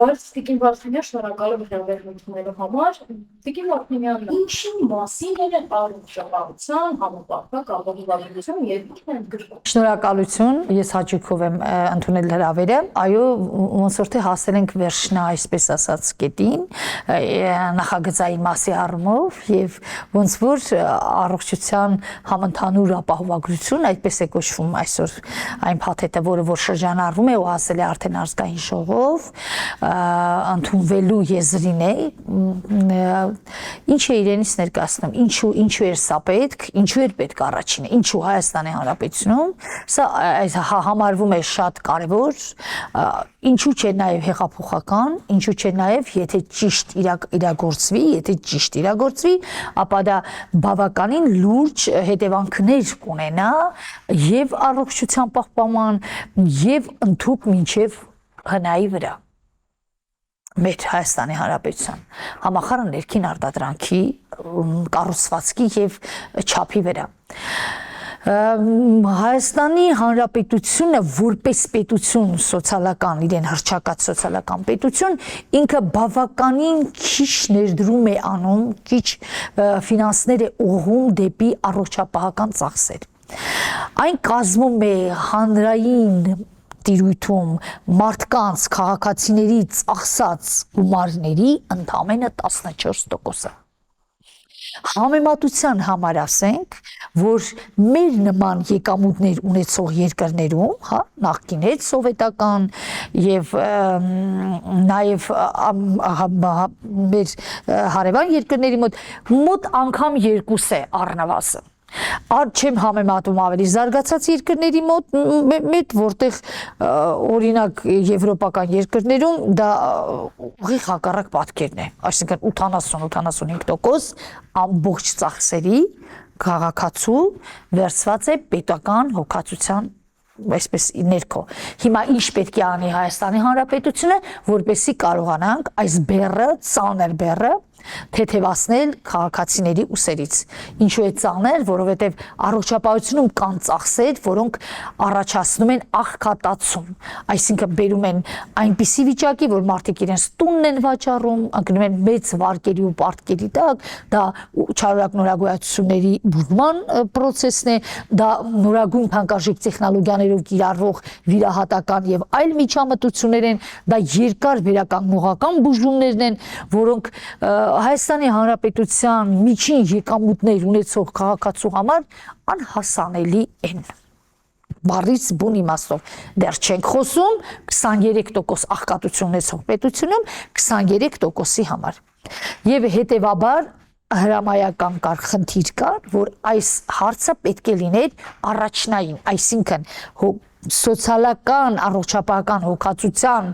Բայց Տիկին Վարդանյան շնորհակալ եմ հրավերությունների համար։ Տիկին Վարդանյան, ինչի մասին է առողջապահության համապարփակ ապահովագրություն եւ ինչ են գրում։ Շնորհակալություն, ես հաճույքով եմ ընդունել հրավերը։ Այո, ոնց որ թե հասել ենք վերջնա, այսպես ասած, կետին, նախագծային մասի առումով եւ ոնց որ առողջության համընդհանուր ապահովագրություն, այդպես է կոչվում այսօր այն փաթեթը, որը որ շրջանառվում է ու հասել է արդեն ազգային ժողով, ընդունվելու եզրին է, ինչ է իրենից ներկայացնում, ինչու էր սա պետք, ինչու էր պետք առաջինը, ինչու Հայաստանի Հանրապետությունում, սա համարվում է շատ կարևոր, ինչու չէ նաև հեղափոխական, ինչու չէ նաև եթե ճիշտ իրագործվի, ապա դա բավականին լուրջ հետևանքներ կունենա եւ առողջության պահպանման եւ ընդհանուր մինչեւ հնայի վրա մեր Հայաստանի Հանրապետության համախառն ներքին արտադրանքի կառուցվածքի եւ չափի վրա Հայաստանի Հանրապետությունը որպես պետություն սոցիալական իրեն հռչակած սոցիալական պետություն ինքը բավականին քիչ ներդրում է անում քիչ ֆինանսներ է ուղղում դեպի առողջապահական ծախսեր այն կազմում է հանրային տիրույթում մարդկանց քաղաքացիների ծախսած գումարների ընդամենը 14%-ը Համեմատության համար ասենք, որ մեր նման եկամուտներ ունեցող երկրներում, հա, նախկին հետ սովետական եւ նաեւ մեր հարևան երկրների մոտ անգամ 2 է առնվազն չեմ համեմատում ավելի զարգացած երկրների մոտ, որտեղ օրինակ եվրոպական երկրներում դա ուղիղ հակառակ պատկերն է, այսինքն 80-85% ամբողջ ծախսերի քաղաքացու վերցված է պետական հոգացության այսպես ներքո։ Հիմա ինչ պետք է անի Հայաստանի Հանրապետությունը, որպեսզի կարողանանք այս բեռը, ծանր բեռը թեթևացնել քաղաքացիների ուսերից։ Ինչու է ծանր, որովհետև առողջապահությունում կան ծախսեր, որոնք առաջացնում են աղքատացում, այսինքն բերում են այնպիսի վիճակի, որ մարդիկ իրենց տունն են վաճառում, ընկնում են մեծ վարկերի ու պարտքերի տակ, դա չարորակ նորագույացությունների բուժման process-ն է, դա նորագույն թանկարժեք տեխնոլոգիաներով կիրառվող վիրահատական եւ այլ միջամտություններ են, դա երկար վերականգնողական բուժումներն են, որոնք Հայաստանի Հանրապետության միջին եկամուտներ ունեցող քաղաքացու համար անհասանելի են։ Բառից բուն իմաստով դեռ չենք խոսում 23% աղքատություն ունեցող պետությունում 23%-ի համար։ Եվ հետևաբար հրամայական կար խնդիր կար, որ այս հարցը պետք է լիներ առաջնային, այսինքն սոցիալական առողջապահական հոգացության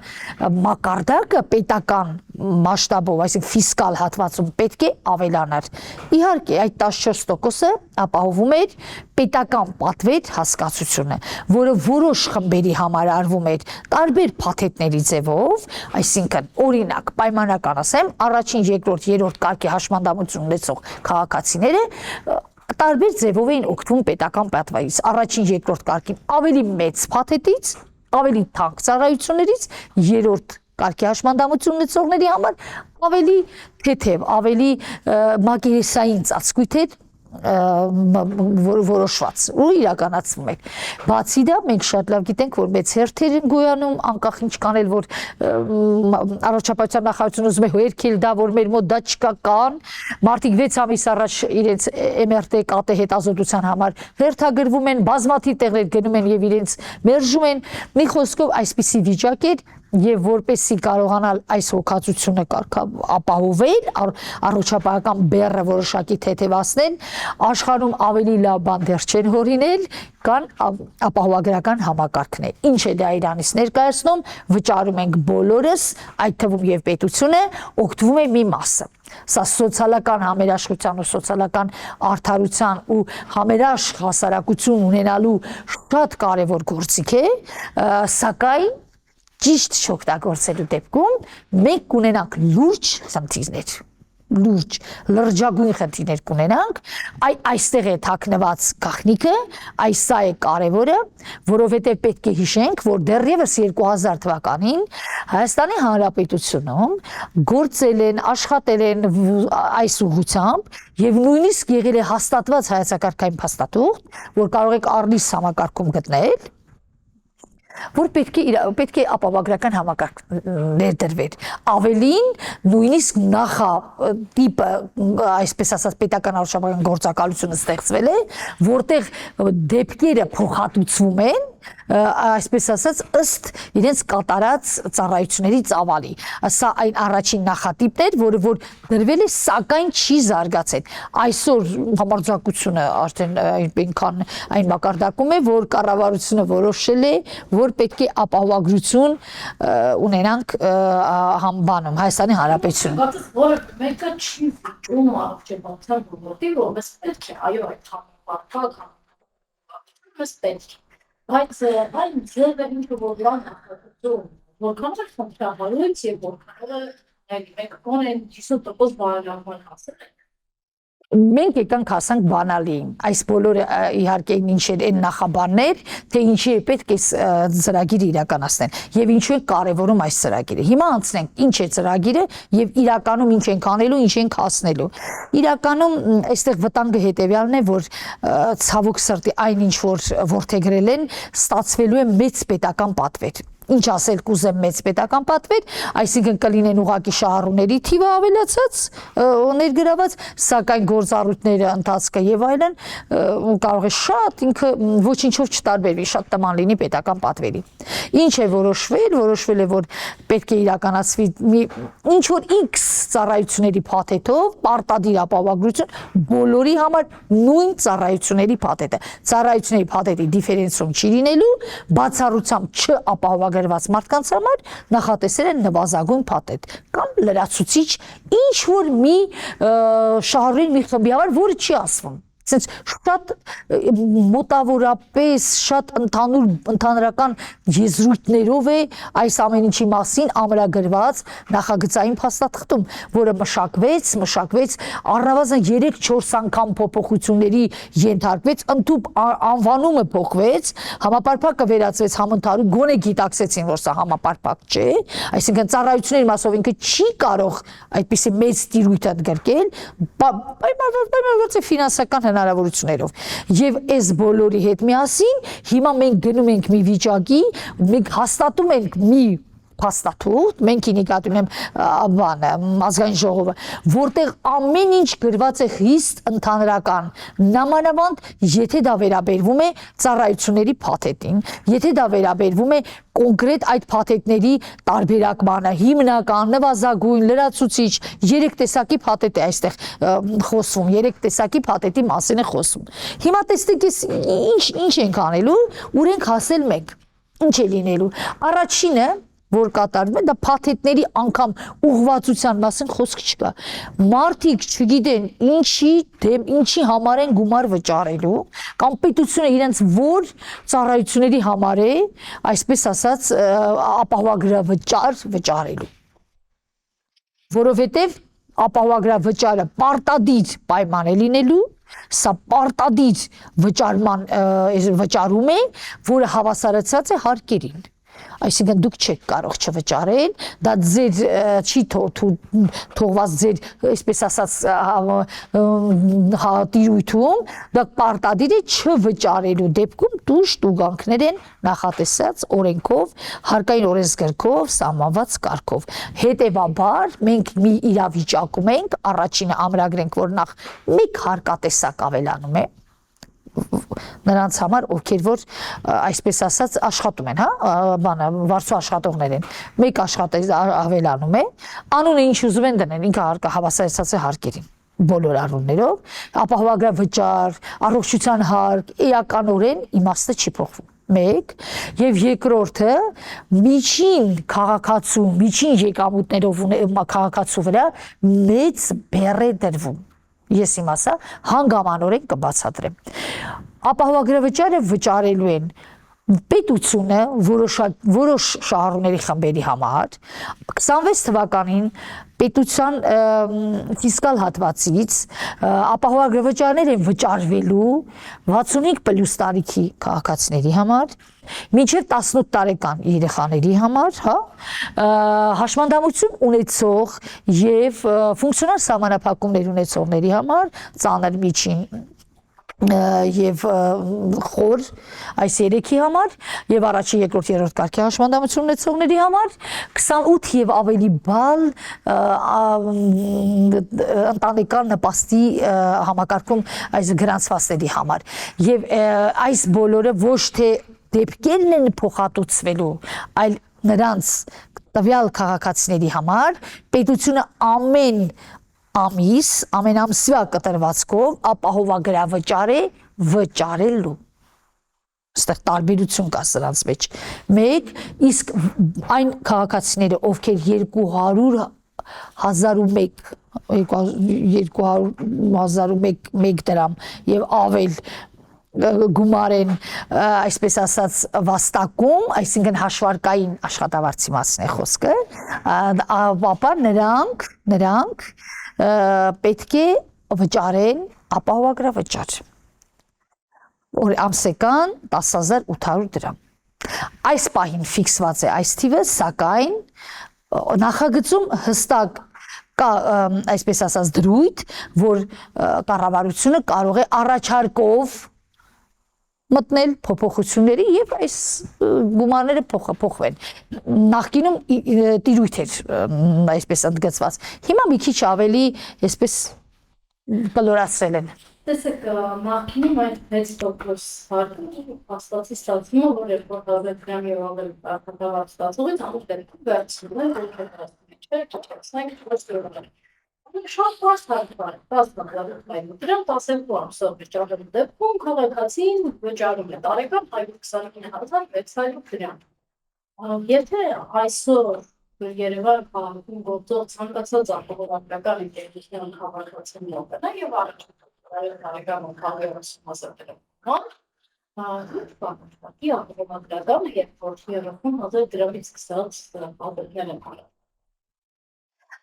մակարդակը պետական մասշտաբով, այսինքն ֆիսկալ հատվածում պետք է ավելանար։ Իհարկե, այդ 14%-ը ապահովում էր պետական պատվեր հասկացությունը, որը որոշ խմբերի համար արվում էր տարբեր փաթեթների ձևով, այսինքն օրինակ պայմանական ասեմ, առաջին, երկրորդ, երրորդ կարգի հաշմանդամություն ունեցող քաղաքացիները տարբեր ձևով էին օգտվում պետական պատվերից, առաջին, երկրորդ կարգին ավելի մեծ փաթեթից, ավելի թանկ ծառայություններից, երրորդ կարգի հաշմանդամություն ունեցողների համար ավելի թեթև, ավելի մակերեսային ծածկույթեր որոշված ու իրականացվում է։ Բացի դա մենք շատ լավ գիտենք, որ մեծ հերթեր են գոյանում, անկախ ինչ կանել, որ առողջապահության նախարարությունը ուզում է հերքել դա, որ մեր մոտ դա չկա, կան, մարդիկ 6 ամիս առաջ իրենց MRT կատե հետազոտության համար հերթագրվում են, բազմաթիվ տեղեր գնում են եւ իրենց մերժում են, մի խոսքով այսպիսի վիճակ է Եվ որպեսզի կարողանալ այս հոգացությունը ապահովել, առողջապահական բեռը որոշակի թեթևացնել, աշխարհում ավելի լավ բան դեռ չեն հորինել, կան ապահովագրական համակարգներ։ Ինչ է դա իրանից ներկայացնում, վճարում ենք բոլորս, այդ թվում եւ պետությունը, օգտվում է մի մասը։ Սա սոցիալական համերաշխության ու սոցիալական արդարության ու համերաշխ հասարակություն ունենալու շատ կարևոր գործիք է, սակայն ճիշտ չօգտագործելու դեպքում մենք կունենանք լուրջ խնդիրներ։ լուրջ լրջագույն խնդիրներ կունենանք, այստեղ է թաքնված գաղտնիքը, սա է կարևորը, որովհետև պետք է հիշենք, որ դեռևս 2000 թվականին Հայաստանի Հանրապետությունում գործել են, աշխատել են այս ուղղությամբ եւ նույնիսկ եղել է հաստատված հայեցակարգային փաստաթուղթ, որ կարող եք Arlis համակարգում գտնել, որ պետք է ապահովագրական համակարգ ներդրվեր։ Ավելին, նույնիսկ նախատիպը, այսպես ասած, պետական արժանապատվական գործակալությունը ստեղծվել է, որտեղ դեպքերը փոխհատուցվում են, այսպես ասած, ըստ իրենց կատարած ծառայությունների ծավալի։ Սա այն առաջին նախատիպն էր, որը որ դրվել է, սակայն չի զարգացել։ Այսօր համարձակությունը արդեն այնքան այն մակարդակում է, որ կառավարությունը որոշել է, որ պետք է ապահովագրություն ունենանք բանում Հայաստանի Հանրապետությունում։ Բայց որ մեկը չի վիճում առողջապահության ոլորտի, որ մեզ պետք է, այո, այդ համապարփակ մեզ պետք է։ Բայց այն ձևը ինքը որ լավ նախատեսում, որքան է խնդրահարույց եւ որքան է մենք կոնեն 50% բարելավման հասել ենք։ Մենք եկանք հասանք բանալին, այս բոլորը իհարկե ինչ էր այն նախաբաններ, թե ինչի է պետք է ծրագիրը իրականացնել եւ ինչու է կարեւորում այս ծրագիրը։ Հիմա անցնենք ինչ է ծրագիրը եւ իրականում ինչ ենք անելու, ինչ ենք հասնելու։ Իրականում այստեղ վտանգը հետեւյալն է, որ ցավոք սրտի այն ինչ որ որդեգրել են, ստացվելու է մեծ պետական պատվեր։ Ինչ ասել կուզեմ մեծ պետական պատվեր, այսինքն կլինեն ուղակի շահառուների թիվը ավելացած, ներգրաված, սակայն գործառույթները ընթացքը եւ այլն կարող է շատ ինքը ոչինչով չտարբերվի, շատ նման լինի պետական պատվերի։ Ինչ է որոշվել է, որ պետք է իրականացվի ինչ որ X ծառայությունների փաթեթով պարտադիր ապահովագրություն բոլորի համար նույն ծառայությունների փաթեթը։ Ծառայությունների փաթեթի դիֆերենցիում չի լինելու, բացառությամբ չապահովագրված մարդկանց համար նախատեսել են նվազագույն փաթեթ կամ լրացուցիչ ինչ որ մի շահառուի մի խմբի համար, որը չի ասվում։ Sense շատ մոտավորապես շատ ընդհանրական եզրույթներով է այս ամեն ինչի մասին ամրագրված նախագծային փաստաթղթում, որը մշակվեց առնվազն 3-4 անգամ փոփոխությունների ենթարկվեց, ընդհանուր անվանումը փոխվեց, համապարփակը վերածվեց համընդհանուր, գոնե գիտակցեցին, որ սա համապարփակ չէ, այսինքն ծառայությունների մասով ինքը չի կարող այդպիսի մեծ տիրույթ ընդգրկել, պայմանավորված է ֆինանսական հնարավորություններով եւ այս բոլորի հետ միասին հիմա մենք գնում ենք մի վիճակի, մենք հաստատում ենք մի փաստաթուղթ, մենք ինիկատում եմ ազգային ժողովը, որտեղ ամեն ինչ գրված է խիստ ընդհանրական, նամանավանդ եթե դա վերաբերվում է ծառայությունների փաթեթին, եթե դա վերաբերվում է կոնկրետ այդ փաթեթների տարբերակմանը, հիմնական, նվազագույն, լրացուցիչ, 3 տեսակի փաթեթ է այստեղ խոսվում, 3 տեսակի փաթեթի մասին է խոսվում։ Հիմա տեսեք ինչ ենք անելու, ուր ենք հասել մենք, ինչ է լինելու։ Առաջինը որ կատարվում է, դա փաթեթների անգամ ուղղվածության մասին խոսք չկա։ Մարդիկ չգիտեն ինչի համար են գումար վճարելու, կամ պետությունը իրենց որ ծառայությունների համար է, այսպես ասած, ապահովագրավճար վճարելու։ Որովհետև ապահովագրավճարը պարտադիր պայման է լինելու, սա պարտադիր վճարում է, որը հավասարացած է հարկերին։ Այսինքն դուք չեք կարող չվճարել, դա ձեր չի թողված ձեր, այսպես ասած, տիրույթում, դա պարտադիր է չվճարելու դեպքում դուրս տուգանքներ են նախատեսած օրենքով, հարկային օրենսգրքով, սահմանված կարգով։ Հետևաբար մենք մի իրավիճակում ենք, առաջինը ամրագրենք, որ նախ մեկ հարկատեսակ ավելանում է նրանց համար, ովքեր որ այսպես ասած աշխատում են, վարձու աշխատողներ են, մեկ աշխատող ավելանում է, անունը ինչ ուզում են դնել, ինքը հավասարեցած է հարկերին, բոլոր առումներով, ապահովագրավճար, առողջության հարկ, էականորեն իմաստը չի փոխվում։ Մեկ եւ երկրորդը միջին քաղաքացու, միջին եկամուտներով քաղաքացու վրա մեծ բեռ է դրվում։ Ես իմ ասա հանգամանորեն կբացատրեմ։ Ապահովագրավճարը վճարելու են պետությունը որոշ շահառուների խմբերի համար 26 թվականին պետության ֆիսկալ հատվածից ապահովագրավճարներ են վճարվելու 65+ տարիքի քաղաքացիների համար, մինչև 18 տարեկան երեխաների համար, հա, հաշմանդամություն ունեցող եւ ֆունկցիոնալ սահմանափակումներ ունեցողների համար, ծանր միջին եւ խոր այս երեքի համար եւ առաջին, երկրորդ, երրորդ կարգի հաշմանդամություն ունեցողների համար 28 եւ ավելի բալ ընտանեկան նպաստի համակարգում այս գրանցվածների համար եւ այս բոլորը ոչ թե դեպքերն են փոխհատուցվելու, այլ նրանց տվյալ քաղաքացիների համար պետությունը ամեն ամենամսվա կտրվածքով ապահովագրավճար է վճարելու։ Այստեղ տարբերություն կա սրանց մեջ։ Մեկ, իսկ այն քաղաքացիները, ովքեր 201 դրամ եւ ավել գումար են, այսպես ասած, վաստակում, այսինքն հաշվարկային աշխատավարձի մասին է խոսքը, ապա նրանք պետք է վճարեն ապահովագրավճար, ամսական 10,800 դրամ։ Այս պահին ֆիքսված է այս թիվը, սակայն նախագծում հստակ կա, այսպես ասած, դրույթ, որ կառավարությունը կարող է առաջարկով մտնել փոփոխությունների եւ այս գումարները փոխվեն։ Նախկինում տիրույթ էր այսպես ընդգծված։ Հիմա մի քիչ ավելի այսպես կլորացրել են։ Տեսեք, նախկինում այդ 6% հարկը հաստատի ստացվում է, որ 2000 դրամ եւ ավել կատարված ստացողից ամուր դեպքում վերցնում են, որ շատ բարձ հարկվար, 10,000 դրամ 12 ամսով վճարելու դեպքում քաղաքացին վճարում է տարեկան 129,600 դրամ։ Եթե այսօր Երևան քաղաքում գործող ցանկացած ապահովագրական ընկերության քաղաքացին մոտնա եւ տարեկան 130,000 դրամ, ի ապահովագրական երբ որ 30,000 դրամից սկսած ապահովներ են հարած։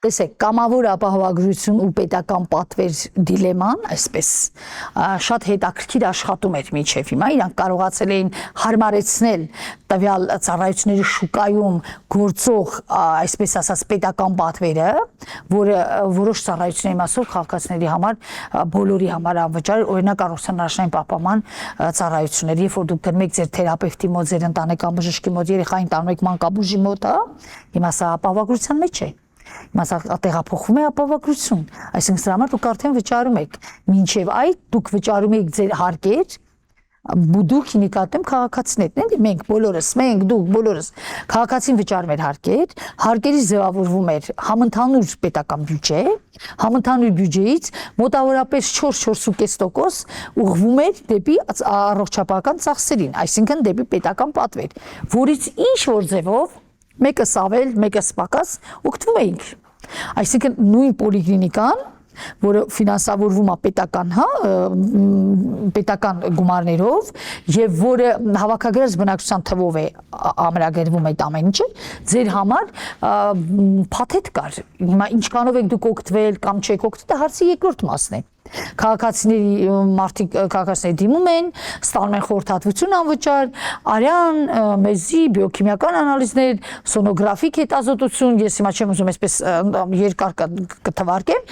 Տեսեք, կամավոր ապահովագրություն ու պետական պատվեր դիլեման, այսպես, շատ հետաքրքիր աշխատում էր մինչև հիմա, իրանք կարողացել էին հարմարեցնել տվյալ ծառայությունների շուկայում գործող, այսպես ասած, պետական պատվերը, որը որոշ ծառայությունների մասով քաղաքացիների համար, բոլորի համար անվճար, օրինակ առողջության առաջնային պահպանման ծառայությունների, երբ որ դուք գնում եք ձեր թերապևտի մոտ, ձեր ընտանեկան բժշկի մոտ, երեխային տանում եք մանկաբույժի մոտ, հիմա սա ապահովագրության մեջ է։ Մասա տեղափոխվում է ապահովագրություն, այսինքն սրա համար դուք արդեն վճարում եք, մինչև այդ դուք վճարում եք ձեր հարկեր, դուք նկատեմ քաղաքացիներն են, մենք բոլորս, դուք բոլորս քաղաքացին վճարում էր հարկեր, հարկերից ձևավորվում էր համընդհանուր պետական բյուջե, համընդհանուր բյուջեից մոտավորապես 4-4.5% ուղղվում էր դեպի առողջապահական ծախսերին, այսինքն դեպի պետական պատվեր, որից ինչ որ ձևով մեկը սավել, մեկը սպակած օգտվում էինք։ Այսինքն նույն պոլիկլինիկան, որը ֆինանսավորվում է պետական, հա, պետական գումարներով եւ որը հավաքագրած բնակչության թվով է ամրագրվում այդ ամեն ինչը, ձեր համար փաթեթ կար։ Հիմա ինչքանով եք դուք օգտվել կամ չեք օգտվել, դա հարցի երկրորդ մասն է։ Քաղաքացիների դիմում են, ստանում են խորհրդատվություն անվճար, արյան, մեզի, բիոքիմիական անալիզներ, սոնոգրաֆիկ հետազոտություն, ես հիմա չեմ ուզում այսպես երկար կթվարկեմ,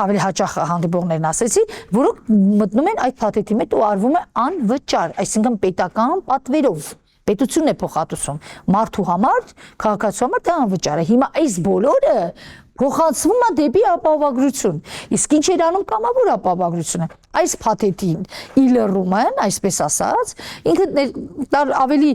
ավելի հաճախ հանդիպողներն ասեցի, որոնք մտնում են այդ փաթեթի մեջ ու արվում է անվճար, այսինքն պետական պատվերով։ Պետությունն է փոխհատուցում մարդու համար, քաղաքացու համար դա անվճար է։ Հիմա այս բոլորը փոխանցվում է դեպի ապահովագրություն։ Իսկ ինչ էր անում կամավոր ապահովագրությունը։ Այս փաթեթին իլրում են, այսպես ասած, ինքը ավելի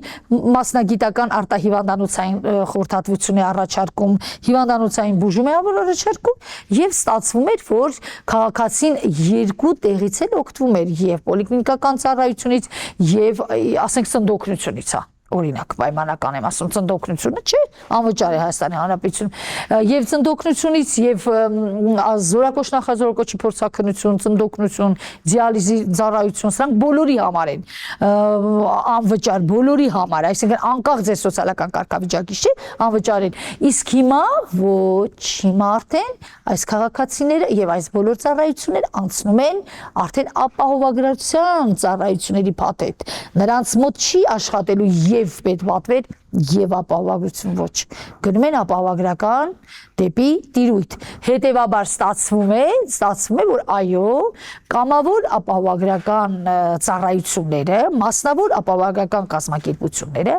մասնագիտական արտահիվանդանոցային խորհրդատվություն է առաջարկում, հիվանդանոցային բուժում է առաջարկում եւ ստացվում էր, որ քաղաքացին երկու տեղից էլ օգտվում էր եւ պոլիկլինիկական ծառայությունից եւ ասենք սննդօգնությունից, օրինակ պայմանական եմ ասում ծնդօգնությունը չէ անվճար է Հայաստանի Հանրապետություն եւ ծնդօգնությունից եւ զորակոչ նախազորակոչի փորձաքննություն ծնդօգնություն դիալիզի ծառայություն սրանք բոլորի համար են անվճար բոլորի համար այսինքն անկախ ձեր սոցիալական կարգավիճակից չէ անվճար են իսկ հիմա ոչ հիմա արդեն այս քաղաքացիները եւ այս բոլոր ծառայությունները անցնում են արդեն ապահովագրության ծառայությունների փաթեթ նրանց մոտ չի աշխատելու եւ պետվատվեր եւ ապահովագրություն ոչ գնում են ապահովագրական դեպի տիրույթ հետեւաբար ստացվում է որ այո կամավոր ապահովագրական ծառայությունները մասնավոր ապահովագրական կազմակերպությունները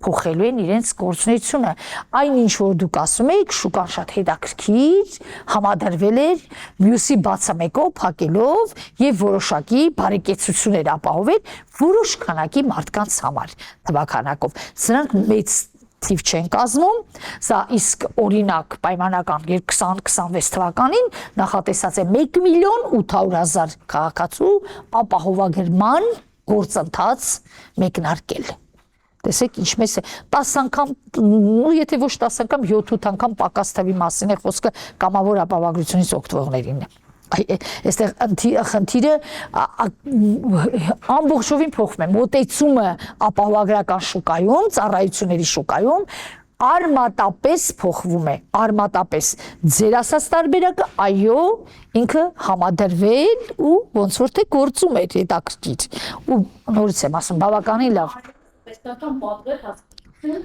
փոխելու են իրենց գործունեությունը այն ինչ որ դուք ասում եք շուկան շատ հետաքրքիր համադրվել էր մյուսի բացամեկով փակելով եւ որոշակի բարեկեցություններ ապահովել որոշ քանակի մարդկանց համար թվականակով սրանք մեծ թիվ չեն կազմում սա իսկ օրինակ պայմանական 2026 թվականին նախատեսած է 1.800.000 քաղաքացու ապահովագրման գործընթաց մեկնարկել տեսեք ինչպես է 10 անգամ ու եթե ոչ 10 անգամ 7-8 անգամ պակաս թվի մասին է խոսքը կամավոր ապահովագրությունից օգտվողներին է այստեղ խնդիրը ամբողջովին փոխվում է մոտեցումը ապահովագրական շուկայում ծառայությունների շուկայում արմատապես փոխվում է արմատապես ձեր ասած տարբերակը այո ինքը համադրվել ու ոնց որ թե գործում է հետաքրքիր ու նորից եմ ասում բավականին լավ Պետական պատվեր հասկացություն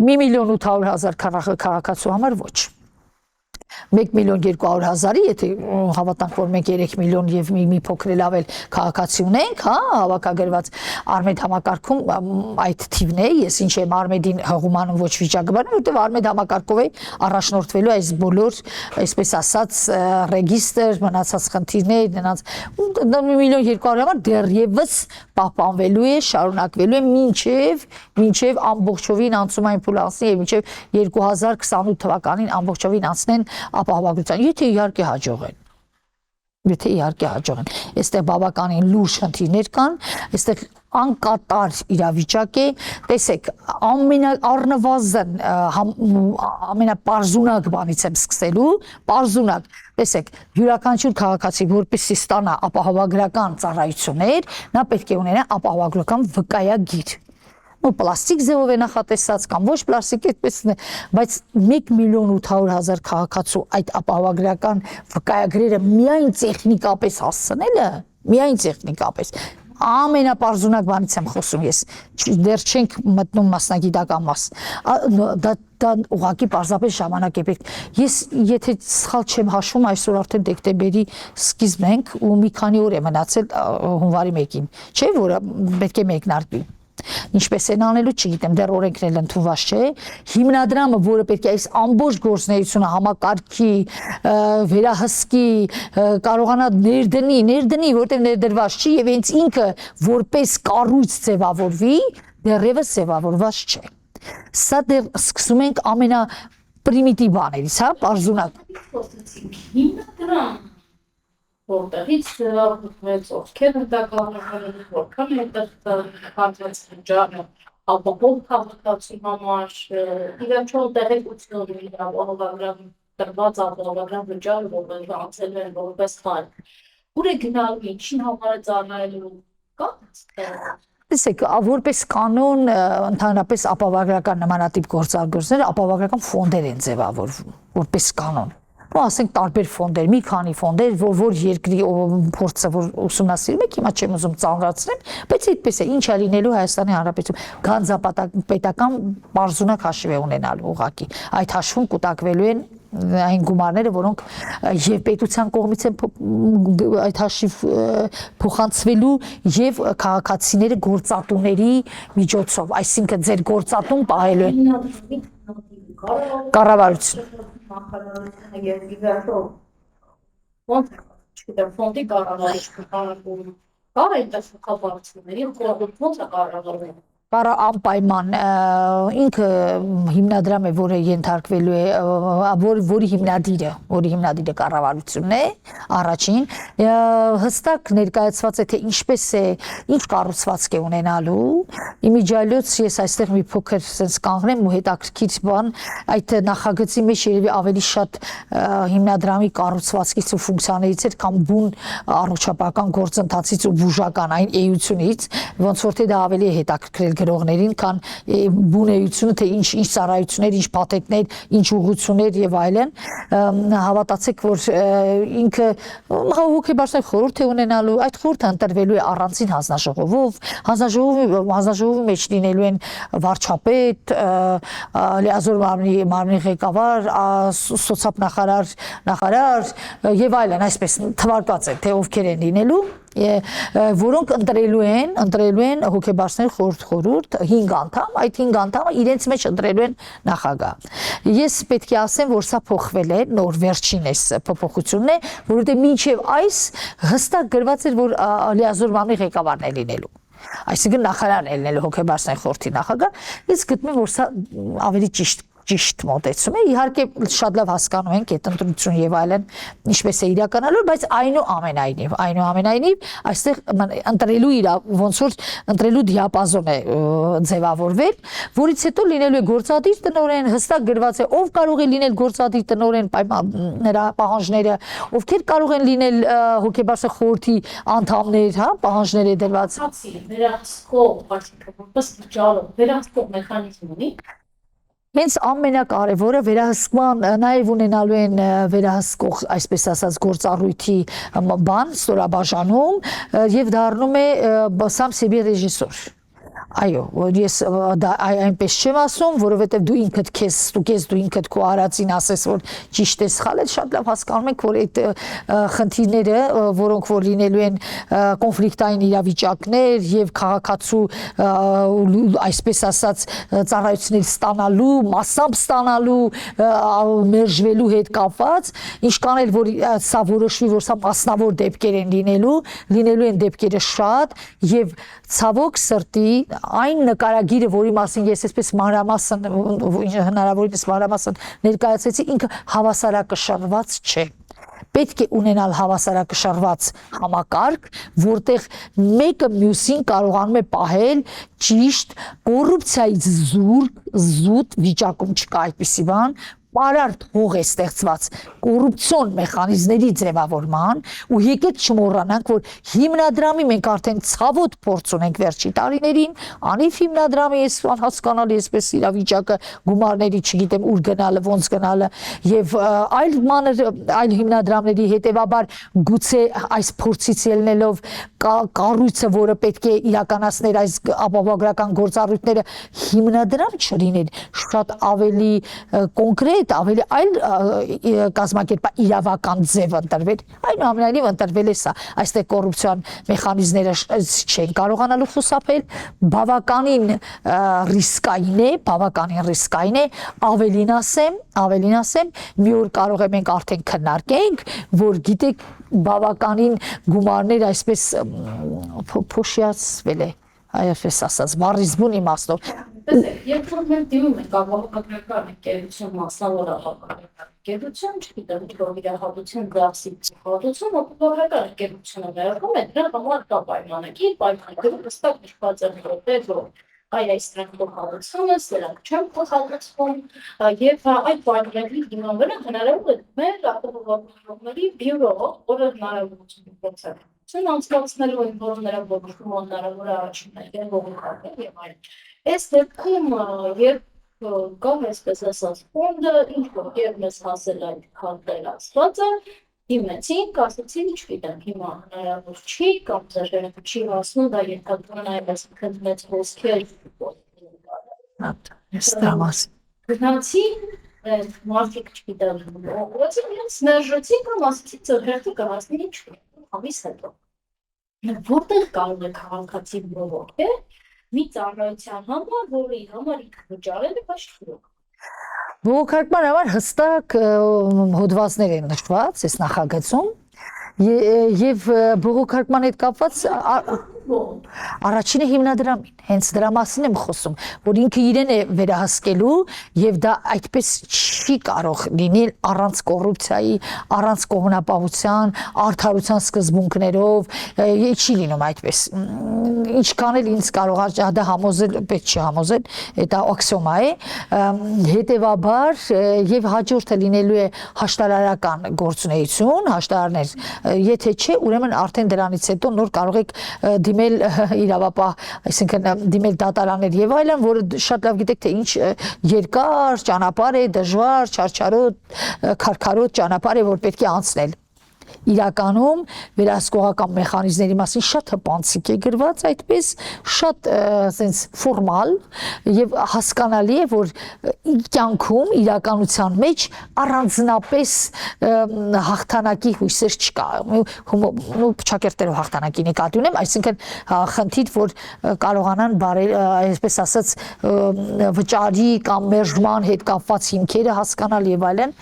1.800.000 քաղաքացու համար ոչ 1.200.000-ի եթե հավատանք որ մենք 3 միլիոն եւ մի փոքր լավել քաղաքացի ունենք, հա, հավաքագրված Արմեդ համակարգում այդ թիվն է, ես ինչ եմ Արմեդին հղումանում ոչ վիճակը բանը, որտեղ Արմեդ համակարգով է առաջնորդվելու այս բոլոր, այսպես ասած, ռեգիստր, մնացած խնդիրներ, նրանց 1.200.000 համար դեռևս պահպանվելու է, շարունակվելու է մինչև ամբողջովին անցումային փուլ անցնի եւ մինչև 2028 թվականին ամբողջովին անցնեն ապահովագրության, եթե իհարկե հաջող են, այստեղ բավականին լուրջ խնդիրներ կան, այստեղ անկատար իրավիճակ է, տեսեք, առնվազն ամենապարզունակ բանից եմ սկսելու, պարզունակ, տեսեք, յուրաքանչյուր քաղաքացի որպեսզի ստանա ապահովագրական ծառայություններ, նա պետք է ունենա ապահովագրական վկայագիր պլաստիկ ձևով է նախատեսած կամ ոչ պլաստիկ այդպես բայց 1.800.000 քաղաքացու այդ ապահովագրական վկայագրերը միայն տեխնիկապես հասցնելը միայն տեխնիկապես ամենապարզունակ բանից եմ խոսում ես դեռ չենք մտնում մասնագիտական մաս դա ուղղակի պարզապես ժամանակ է պետք ես եթե սխալ չեմ հաշվում այսօր արդեն դեկտեմբերի սկիզբն ենք ու մի քանի օր է մնացել հունվարի 1-ին չէ որը պետք է մեկնարկվի Ինչպես են անելու, չգիտեմ, դեռ օրենքն էլ ընդունված չէ։ Հիմնադրամը, որը պետք է այս ամբողջ գործունեությունը համակարգի, վերահսկի, կարողանա ներդնի, որտեղ ներդրված չի եւ հենց ինքը որպես կառույց ձևավորվի, դեռևս ձևավորված չէ։ Սա դեռ սկսում ենք ամենապրիմիտիվ բաներից, հա, բարձունակ։ Հիմնադրամ որտեղից մեծ ովքեր դա կառավարել որքան այդտեղ հարցացնջանը ապահով քաղաքացի համար իրենցով տեղեկություն ապահովագրական տրված ապահովագրական վճարը որպես անցել են որպես խայ ուր է գնալու ինչին համար է ծառայելու կա Տեսեք, որպես կանոն ընդհանրապես ապահովագրական նմանատիպ գործառույթները ապահովագրական ֆոնդեր են ձևավորվում որպես կանոն ասենք տարբեր ֆոնդեր, մի քանի ֆոնդեր, որ երկրի փորձը որ ուսումնասիրում եք, հիմա չեմ ուզում ծանրացնեմ, բայց այդպես է, ինչ է լինելու Հայաստանի Հանրապետություն, գանձապետական բարձունակ հաշվի ունենալու ուղղակի։ Այդ հաշվում կուտակվելու են այն գումարները, որոնք եւ պետության կողմից են այդ հաշիվ փոխանցվելու եւ քաղաքացիները գործատուների միջոցով, այսինքն ձեր գործատուն պահելու են կառավարություն եւ իվերով ոնց չգիտեմ ֆոնդի կառավարիչ կառավարում կար այդպես կառավարությունների ոնց է կառավարվում անպայման ինքը հիմնադրամ է, որը ենթարկվելու է, որի հիմնադիրը կառավարությունն է, առաջին, հստակ ներկայացված է, թե ինչ կառուցվածք է ունենալու, իմիջիալոց ես այստեղ մի փոքր sense կանգնեմ ու հետաքրքիր բան, այդ նախագծի մեջ երևի ավելի շատ հիմնադրամի կառուցվածքից ու ֆունկցիաներից էր, կամ բուն առողջապահական գործընթացից ու բուժական այն էությունից, ոնց որ թե դա ավելի է հետաքրքրել գրողներին, քան բուն էությունը, թե ինչ ծառայություններ, ինչ փաթեթներ, ինչ ուղղություններ եւ այլն, հավատացեք, որ ինքը հոգեբարձներ խորհուրդ է ունենալու, այդ խորհուրդը ընտրվելու է առանցին հանձնաժողովով, հանձնաժողովի մեջ լինելու են վարչապետ, լիազոր մարմնի ղեկավար, սոցիալնախարար եւ այլն, այսպես թվարկած է, թե ովքեր են լինելու, որոնք ընտրելու են հոգեբարձներ խորհուրդ 5 անդամ, այդ 5 անդամը իրենց մեջ ընտրելու են նախագահ։ Ես պետք է ասեմ, որ սա փոխվել է, նոր վերջինս փոփոխությունն է, որովհետեւ մինչեւ այս հստակ գրված էր, որ լիազոր մարմնի ղեկավարն է լինելու։ Այսինքն նախարարն է լինելու հոգեբարձներ խորհրդի նախագահ, ես գտնում եմ, որ սա ավելի ճիշտ մոտեցում է, իհարկե շատ լավ հասկանում ենք այդ ընտրություն եւ այլն ինչպես է իրականալու, բայց այնուամենայնիվ այստեղ ընտրելու ոնց որ ընտրելու դիապազոն է ձևավորվել, որից հետո լինելու է գործադիր տնօրեն, հստակ գրված է ով կարող է լինել գործադիր տնօրեն, նրա պահանջները, ովքեր կարող են լինել հոգեբարձ խորհրդի անդամներ, հա, պահանջներ է դրված։ Վերահսկող, այսինքն որպես վճարող, վերահսկող մեխանիզմ ունի։ Հենց ամենակարևորը վերահսկման նաև ունենալու են վերահսկող, այսպես ասած, գործառույթի բան, ստորաբաժանում եւ դառնում է սամ սեբի ռեժիսոր։ Այո, ես այնպես չեմ ասում, որովհետև դու ինքդ դու ինքդ քո արածին ասես, որ ճիշտ է, սխալ է, շատ լավ հասկանում ենք, որ այդ խնդիրները, որոնք որ լինելու են կոնֆլիկտային իրավիճակներ եւ քաղաքացու այսպես ասած ծառայություններ ստանալու, massամբ ստանալու, մերժվելու հետ կապված, ինչքան էլ որ սա որոշվի, որ սա մասնավոր դեպքեր են լինելու են դեպքերը շատ եւ ցավոք սրտի այն նկարագիրը, որի մասին ես այսպես մանրամասն հնարավորինս մանրամասն ներկայացեցի, ինքը հավասարակշռված չէ։ Պետք է ունենալ հավասարակշռված համակարգ, որտեղ մեկը մյուսին կարողանում է պահել ճիշտ, կոռուպցիայից զուտ վիճակում չկա այդպիսի բան, պարարտ հող է ստեղծված կոռուպցիոն մեխանիզմների ձևավորման ու եկեք չմոռանանք, որ հիմնադրամի մենք արդեն ցավոտ փորձ ունենք վերջի տարիներին, անիվ հիմնադրամի ես հասկանալի այսպես իրավիճակը գումարների չգիտեմ ուր գնալը, ոնց գնալը եւ այլ հիմնադրամների հետեւաբար գուցե այս փորձից ելնելով կառույցը, որը պետք է իրականացներ այս ապահովագրական գործառույթները հիմնադրամ չլիներ, շատ ավելի կոնկրետ ավելի այլ կազմակերպա իրավական ձև ընտրվել, այնուամենայնիվ ընտրվել է սա, այստեղ կոռուպցիոն մեխանիզմները չեն կարողանալու խուսափել, բավականին ռիսկային է, ավելին ասեմ, մի օր կարող է մենք արդեն քննարկենք, որ գիտեք բավականին գումարներ այսպես փոշիացվել է, այսպես ասած, բառիզբուն իմաստով։ Երբ որ մենք դիմում ենք ապահովագրական ընկերություն, մասնավոր ապահովագրական ընկերություն, չգիտեմ, իրավիճակության դասի փոխհատուցում, ապահովագրական ընկերությունը վերաբերում է դրա համար կա պայմանագիր, պայմանագիրը հստակ նշված է, որ այս դրանք փոխհատուցումը, սրանք չեն փոխհատուցվում եւ այդ պայմանագրի հիման վրա հնարավոր է մեր ապահովագրողների բյուրո, որը հնարավորություն ունի անցկացնելու են, որոնք նրա ողջում հնարավոր է առաջիններ ողջունել եւ այլն։ Այս դեպքում երբ կա այսպես ասած ֆոնդը, ինչ-որ եւ մեզ հասել այդ քարտերացվածը, դիմեցինք, ասացին, չգիտեմ, հիմա հնարավոր չի, կամ ձեր չի հասնում, դա ենթադրում է նաեւ այսինքն մեծ ոսկեր գնացին, մարդիկ չգիտեմ, ուղղակի իրենց մերժեցին կամ ասացին, ձեր հերթը կհասնի ինչ-որ ամիս հետո։ Որտեղ կարող է քաղաքացի բողոքել մի ծառայության համար, որը իր համար ինքը վճարել է, բայց չգիտեմ։ Բողոքարկման համար հստակ հոդվածներ են նշված այս նախագծում եւ բողոքարկման հետ կապված Առաջինը հիմնադրամին, հենց դրա մասին եմ խոսում, որ ինքը իրեն է վերահսկելու եւ դա այդպես չի կարող լինել առանց կոռուպցիայի, առանց կողմնապահության, արդարության սկզբունքներով, չի լինում այդպես։ Ինչքան էլ ինձ կարող է դա համոզել, պետք չի համոզել, դա աքսիոմա է, հետեւաբար եւ հաջորդը լինելու է հաշտարարական գործունեություն, հաշտարարներ, եթե չէ, ուրեմն արդեն դրանից հետո նոր կարող եք դիմել իրավապահ, այսինքն դիմել դատարաններ եւ այլն, որը շատ լավ գիտեք թե ինչ երկար ճանապարհ է, դժվար, չարչարոտ, քարքարոտ ճանապարհ է, որ պետք է անցնել։ Իրականում վերահսկողական մեխանիզմների մասին շատ հպանցիկ է գրված, այդպես շատ sense ֆորմալ եւ հասկանալի է, որ կյանքում իրականության մեջ առանձնապես հաղթանակի հույսեր չկա։ Ու փչակերտերով հաղթանակի նկատի ունեմ, այսինքն խնդիր, որ կարողանան բարել, այսպես ասած, վճարի կամ մերժման հետ կապված հիմքերը հասկանալ եւ այլն,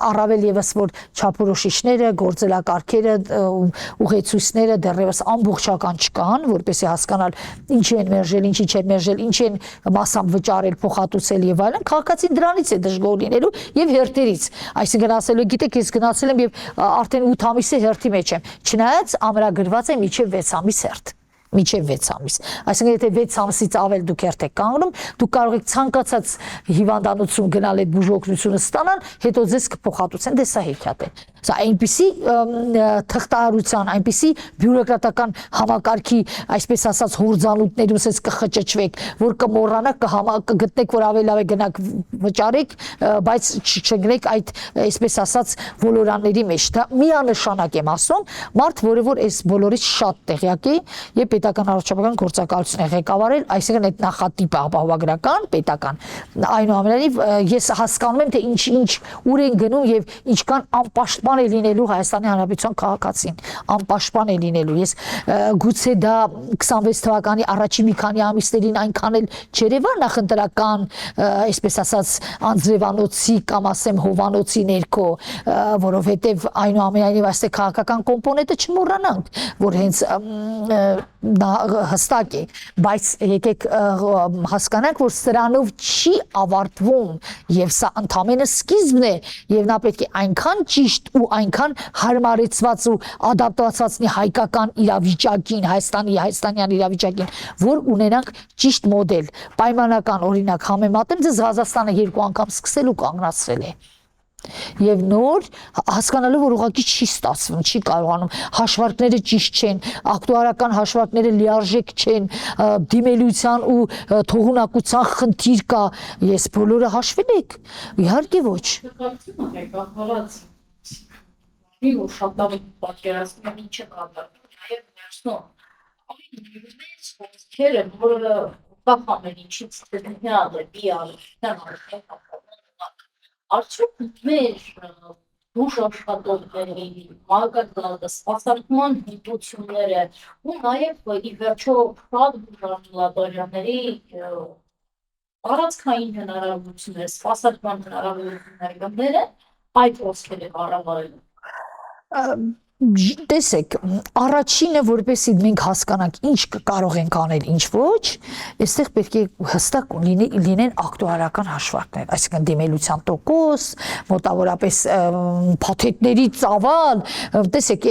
առավել եւս որ չափորոշիչները գործելակարգերը ուղեցույցները դեռևս ամբողջական չկան, որպեսզի հասկանալ ինչ են մերժել, ինչի չեն մերժել, ինչ են մասամբ վճարել, փոխհատուցել եւ այլն, քաղաքացին դրանից է դժգոհ լինելու եւ հերթերից։ Այսինքն ասելու գիտեք, ես գնացել եմ եւ արդեն 8 ամիս է հերթի մեջ եմ, չնայած ամրագրված է միջև 6 ամիս հերթ։ Միջև 6 ամիս։ Այսինքն եթե 6 ամսից ավել դուք հերթ եք կանգնում, դուք կարող եք ցանկացած հիվանդանոցում գնալ այդ բուժօգնությունը ստանալ, հետո ձեզ կփոխհատուցեն, դե սա հեքիաթ է։ Սա այնպիսի թղթարարության, այնպիսի բյուրոկրատական համակարգի, այսպես ասած, հորձանուտներում ցես կխճճվեք, որ կմոռանաք, կգտնեք, որ ավելի լավ է գնաք վճարեք, բայց չգնեք այդ, այսպես ասած, ոլորանների մեջ։ Դա միանշանակ եմ ասում, մարդ, որը որ այս բոլորից շատ տեղյակ է եւ պետական առողջապահական գործակալություն է ղեկավարել, այսինքն այդ նախատիպը ապահովագրական, պետական։ Այնուամենայնիվ ես հասկանում եմ, թե ինչ ուր են գնում եւ ինչքան անպաշտպան է լինելու Հայաստանի Հանրապետության քաղաքացին, անպաշտպան է լինելու։ Ես գուցե դա 26 թվականի առաջին մի քանի ամիսներին այնքան էլ չերևա նախընտրական, այսպես ասած, անձրևանոցի կամ ասեմ հովանոցի ներքո, որովհետեւ այնուամենայնիվ այստեղ քաղաքական կոմպոնենտը չմոռանանք, որ հենց հստակ է, բայց եկեք հասկանանք, որ սրանով չի ավարտվում եւ սա ընդամենը սկիզբն է եւ նա պետք է այնքան ճիշտ ու այնքան հարմարեցված ու ադապտացված լինի հայկական իրավիճակին, հայաստանյան իրավիճակին, որ ունենանք ճիշտ մոդել, պայմանական օրինակ համեմատեմ, ձեզ Ղազախստանը 2 անգամ սկսել ու կանգնացրել է։ Եվ նոր հասկանալու որ ուղղակի չի ստացվում, չի կարողանում, հաշվարկները ճիշտ չեն, ակտուարական հաշվարկները լիարժեք չեն, դիմելության ու թողունակության խնդիր կա, ես բոլորը հաշվել եք, իհարկե ոչ։ Շատ լավ պատկերացնում եմ ինչը կատարվում, նաև ներսում ամեն մեծ խոսքերը, որը բախամեն ինչից դնյալ է, բիալ, արդյոք մեր բուժ աշխատողների, մագազալը, սպասարկման հմտությունները ու նաև ի վերջո շատ բուժամբուլատորիաների առանցքային հնարավորությունները, սպասարկման հնարավորությունները գումները այդ խոսքերը կառավարելու։ Տեսեք, առաջինը որպեսզի մենք հասկանանք ինչ կարող ենք անել, ինչ ոչ, այստեղ պետք է հստակ լինեն ակտուարական հաշվարկներ, այսինքն դիմելության տոկոս, մոտավորապես փաթեթների ծավալ, տեսեք,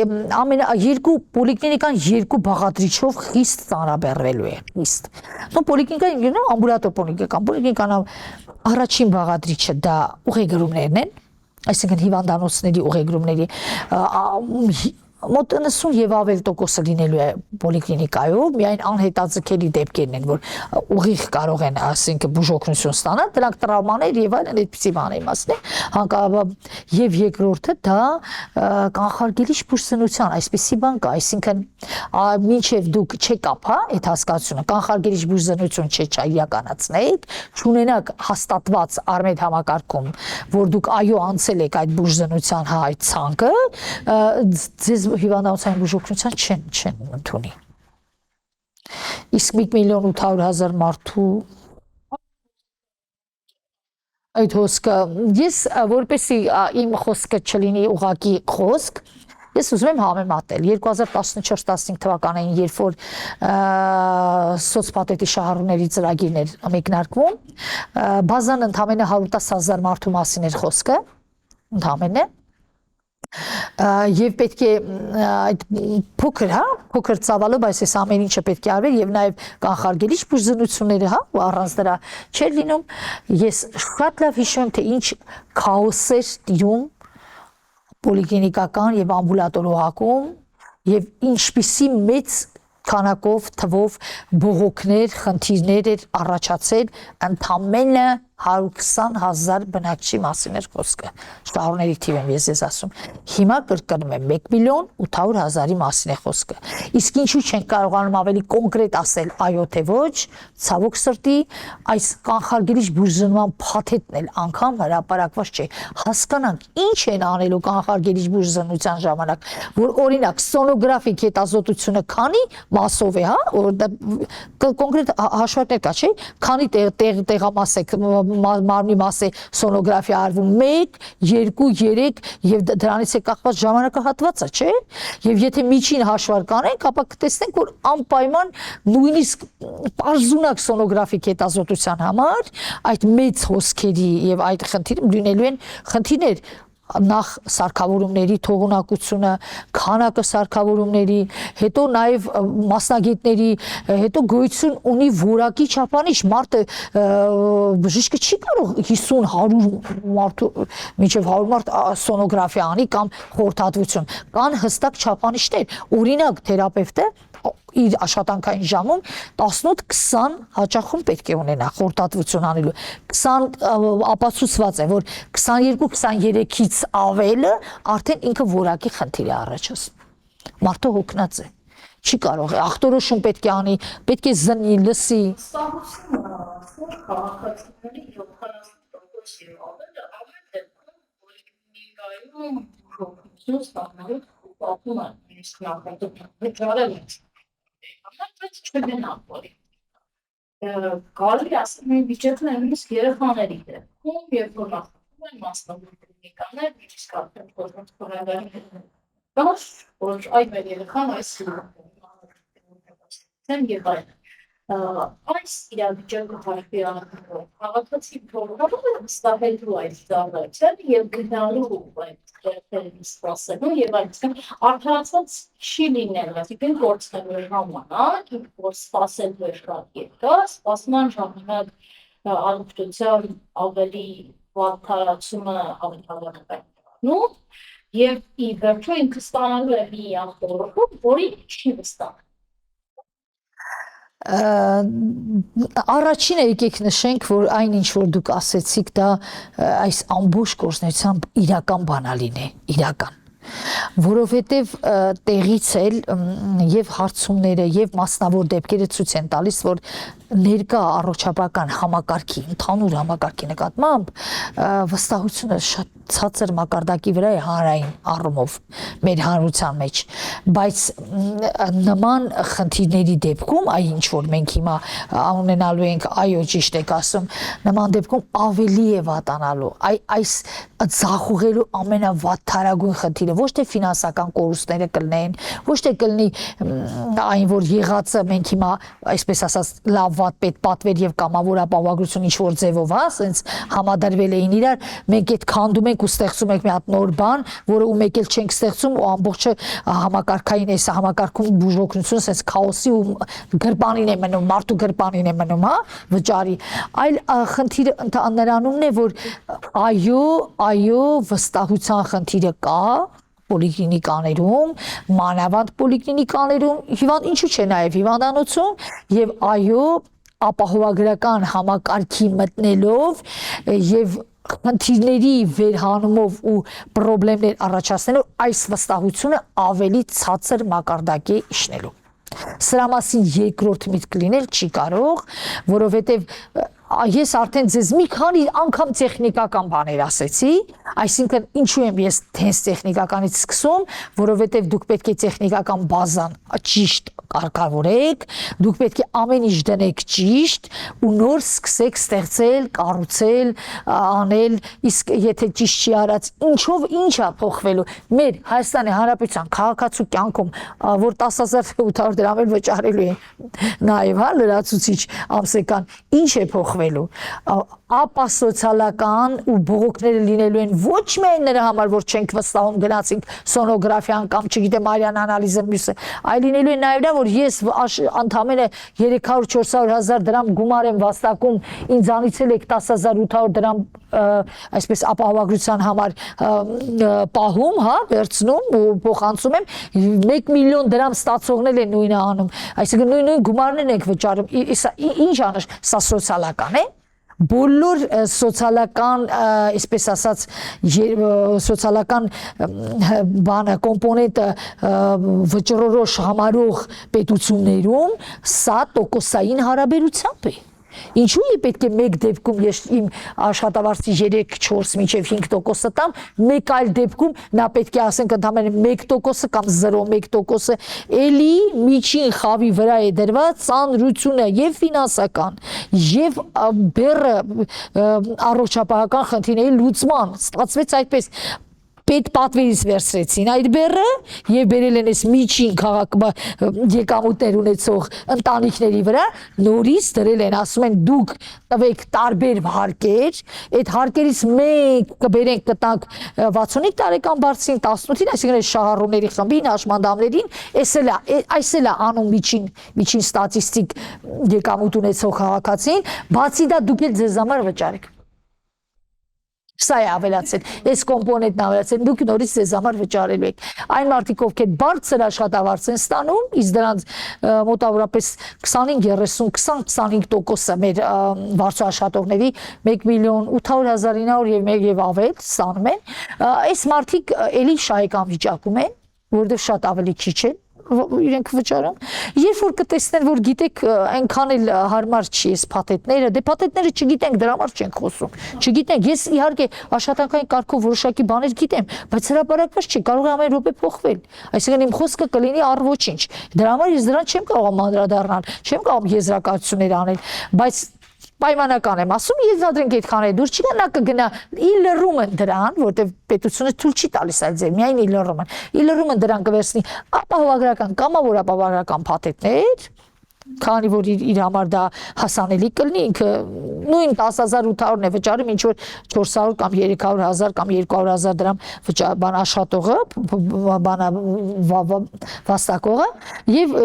երկու պոլիկլինիկան երկու բաղադրիչով խիստ ծանրաբեռվելու է, խիստ։ Նո պոլիկլինիկան, ամբուլատոր պոլիկլինիկան առաջին բաղադրիչը դա ուղեգրումներն են, այսինքն հիվանդանոցների ուղեգրումների մոտ 90 եւ ավել տոկոսը լինելու է պոլիկլինիկայով, միայն անհետաձգելի դեպքերն են, որ ուղիղ կարող են, ասենք, բուժօգնություն ստանալ, դրանք տրավմաներ եւ այլն այդպիսի բաներ մասն է, հանկարծ եւ երկրորդը դա կանխարգելիչ բուժսնության, այսպիսի բան կա, այսինքն մինչեւ դուք չեք ապա այդ հասկացությունը, կանխարգելիչ բուժսնություն իրականացնեք, չունենաք հաստատված արմեդ համակարգում, որ դուք այո անցել եք այդ բուժսնության այդ ցանկը, ձեզ հիվանդանոցային բուժօգնության չեն ընդունի։ Իսկ 1,800,000 մարդու այդ խոսքը, ես որպեսի իմ խոսքը չլինի ուղղակի խոսք, Ես ուզում եմ համեմատել 2014-15 թվականին, երբ որ սոցպատետի շահառուների ծրագիրն էր մեկնարկվում, բազան ընդամենը 110,000 մարդու մասին էր խոսքը, ընդամենը եւ պետք է այդ փոքր ծավալը, բայց այս ամեն ինչը պետք է արվեր եւ նաեւ կանխարգելիչ բուժզնությունները, ու առանց դրա չէր լինում։ Ես շատ լավ հիշում եմ, թե ինչ քաոս էր տիրում պոլիկլինիկական եւ ամբուլատոր օղակում եւ ինչպիսի մեծ քանակով թվով բողոքներ, խնդիրներ էր առաջացել ընդամենը 120,000 բնակչի մասին էր խոսքը։ Շահառուների թիվ եմ ես ասում։ Հիմա կրկնում եմ 1,800,000-ի մասին է խոսքը։ Իսկ ինչու չենք կարողանում ավելի կոնկրետ ասել այո թե ոչ, ցավոք սրտի, այս կանխարգելիչ բուժզնման փաթեթն էլ անգամ հրապարակված չէ։ Հասկանանք ինչ են անելու կանխարգելիչ բուժզնության ժամանակ, որ օրինակ սոնոգրաֆիկ հետազոտությունը քանի մասով է, որ կոնկրետ հաշվարկներ կա, չէ՞, քանի տեղամաս է մարմնի մաս է սոնոգրաֆիա արվում 1, 2, 3 եւ դրանից է կախված ժամանակահատվածը, չէ՞։ Եվ եթե միջին հաշվարկ անենք, ապա կտեսնենք, որ անպայման նույնիսկ պարզունակ սոնոգրաֆիկ հետազոտության համար այդ մեծ հոսքերի եւ այդ խնդիրը լինելու են խնդիրներ նախ սարքավորումների թողունակությունը, քանակը սարքավորումների, հետո նաև մասնագետների, հետո գոյություն ունի որակի չափանիշ, մարդը բժիշկը չի կարող 50-100 մարդու մինչև 100 մարդ սոնոգրաֆիա անի կամ խորհրդատվություն, կան հստակ չափանիշներ, օրինակ թերապևտը իր աշխատանքային ժամում 18-20 հաճախում պետք է ունենա խորհրդատվություն անելու, 20 ապացուցված է, որ 22-23-ից ավելը արդեն ինքը որակի խնդիր է առաջացնում։ Մարդը հոգնած է, չի կարող է, ախտորոշում պետք է անի, պետք է զննի, լսի։ Ստահությունը քաղաքացիների 70% ավելը ամեն դեպքում պոլիկլինիկայում փոխություն ստանալու պատմում են իսկ նախատիպ բայց չգնա պոլիկլինիկա։ Կարելի ասել մեր բյուջետն է նույնիսկ երեխաների դեպքում, երբ որ նախատում են մասնագիտականներ, նույնիսկ արդեն փոխանցողների դաշ, որ այդ մեր երեխան այս եւ այլն։ Այս իրավիճակը հաշվի առնելով քաղաքացի փորձում է ստահելու այդ ծառայության եւ գնալու այդ քրեստերին սպասելու եւ այսինքն արդարացված չի լինել, այսինքն գործնելու ժամանակ, որ սպասելու է շատ երկար, սպասման ժամանակ առողջության ավելի վատթարացումը ավելի հավանական է եւ ի վերջո ինքը ստանալու է մի ախտորոշում, որի չի վստահ։ Առաջինը եկեք նշենք, որ այն ինչ որ դուք ասեցիք, դա այս ամբողջ գործնությամբ իրական բանալին է, իրական, որովհետև տեղից էլ եւ հարցումները եւ մասնավոր դեպքերը ցույց են տալիս, որ ներկա առողջապահական համակարգի, ընդհանուր համակարգի նկատմամբ վստահությունը շատ ցածր մակարդակի վրա է հանրային առումով մեր հանրության մեջ, բայց նման խնդիրների դեպքում, այ ինչ որ մենք հիմա ունենալու ենք, այո, ճիշտ եք ասում, նման դեպքում ավելի է վատանալու, այս ձախողելու ամենավատթարագույն խնդիրը ոչ թե ֆինանսական կորուստները կլինեն, ոչ թե կլինի այն, որ եղածը մենք հիմա, այսպես ասած, լավ վատ պետ պատվեր եւ կամավոր ապահովագրություն ինչ որ ձևով, ասենց համադրվել էին իրար, մենք այդ քանդում ենք ու ստեղծում ենք մի հատ նոր բան, որը ու մեկ էլ չենք ստեղծում ու ամբողջը համակարգային է, համակարգում բուժօգնությունը ասենց քաոսի ու գրպանին է մնում, մարդու գրպանին է մնում, վճարի։ Այլ խնդիրը նրանումն է, որ այո, վստահության խնդիրը կա պոլիկլինիկաներում, մանավանդ պոլիկլինիկաներում, ինչու՞ չէ նաև հիվանդանոցում եւ այո, ապահովագրական համակարգի մտնելով եւ խնդիրների վերհանումով ու խնդիրներ առաջացնելով այս վստահությունը ավելի ցածր մակարդակի իջնելու։ Սրա մասին երկրորդ միտք լինել չի կարող, որովհետեւ ես արդեն ձեզ մի քանի անգամ տեխնիկական բաներ ասեցի, Այսինքն ինչու եմ ես հենց տեխնիկականից սկսում, որովհետև դուք պետք է տեխնիկական բազան ճիշտ կարգավորեք, դուք պետք է ամեն ինչ դնեք ճիշտ ու նոր սկսեք ստեղծել, կառուցել, անել, իսկ եթե ճիշտ չի արած, ինչով ինչա փոխվելու։ Մեր Հայաստանի Հանրապետության քաղաքացու կյանքում, որ 10,800 դրամ էլ վճարելու է նաև, հա, լրացուցիչ ամսական, ինչ է փոխվելու։ Ապա սոցիալական ու բողոքները լինելու են ոչ միայն նրա համար, որ չենք վստահում գնացինք սոնոգրաֆիան կամ չգիտեմ արյան անալիզը մյուսը, այլ լինելու է նաև նա, որ ես ընդամենը 300-400 հազար դրամ գումար եմ վաստակում, ինձանից էլ եք 10,800 դրամ այսպես ապահովագրության համար պահում, հա, վերցնում ու փոխանցում եմ, 1 միլիոն դրամ ստացողնել են նույնը անում, այսինքն նույն գումարներն ենք վճարում, ինչ անշ, սա սոցիալական է։ Բոլոր սոցիալական, այսպես ասած, սոցիալական բանը, կոմպոնենտը վճռորոշ համարող պետություններում սա տոկոսային հարաբերությամբ է։ Ինչու է պետք է մեկ դեպքում ես իմ աշխատավարձի 3-4 մինչև 5% տամ, մեկ այլ դեպքում նա պետք է ասենք ընդամենը 1% կամ 0.1%-ը էլի միջին խավի վրա է դրված ծանրությունը եւ ֆինանսական եւ բեռը առողջապահական խնդիրների լուծման ստացվեց այդպես պետ պատվերից վերցրեցին այդ բեռը եւ բերել են այս միջին եկամուտներ ունեցող ընտանիքների վրա նորից դրել են ասում են դուք տվեք տարբեր հարկեր այդ հարկերից մեկ կբերենք կտանք 65 տարեկան բարձրին 18-ին այսինքն այս շահառուների խմբին հաշմանդամներին այս էլ է անում միջին ստատիստիկ եկամուտ ունեցող քաղաքացին բացի դա դուք էլ ձեզ համար վճարեք Սա է ավելացել, այս կոմպոնենտն ավելացել, դուք նորից ձեզ համար վճարելու եք։ Այն մարդիկ, ովքեր բարձր աշխատավարձ են ստանում, իսկ դրանց մոտավորապես 25-30-20-25%-ը մեր բարձր աշխատողների 1.800,900 եւ ավել ստանում են, այս մարդիկ էլի շահեկան վիճակում են, որովհետեւ շատ ավելի քիչ են իրենք վճարում երբ որ կտեսնեն որ գիտեք այնքան էլ հարմար չի այս փաթեթները դե փաթեթները չգիտենք դրա համար չենք խոսում չգիտենք ես իհարկե աշխատանքային կարգով որոշակի բաներ գիտեմ բայց հրապարակված չի կարող է ամեն րոպե փոխվել այսինքն իմ խոսքը կլինի առ ոչինչ դրա համար ես դրան չեմ կարող անդրադառնալ չեմ կարող եզրակացություններ անել բայց պայմանական եմ ասում եզրադրենք այդքան է դուր չի գա նա կգնա իլրում են դրան որտեվ պետությունը թույլ չի տալիս այդ ձեր միայն իլրում են դրան կվերցնի ապահովագրական կամավոր ապահովագրական փաթեթներ քանի որ իր համար դա հասանելի կլինի ինքը նույն 10,800-ն է վճարում ինչ որ 400 կամ 300,000 կամ 200,000 դրամ բան աշխատողը բանա վաստակողը եւ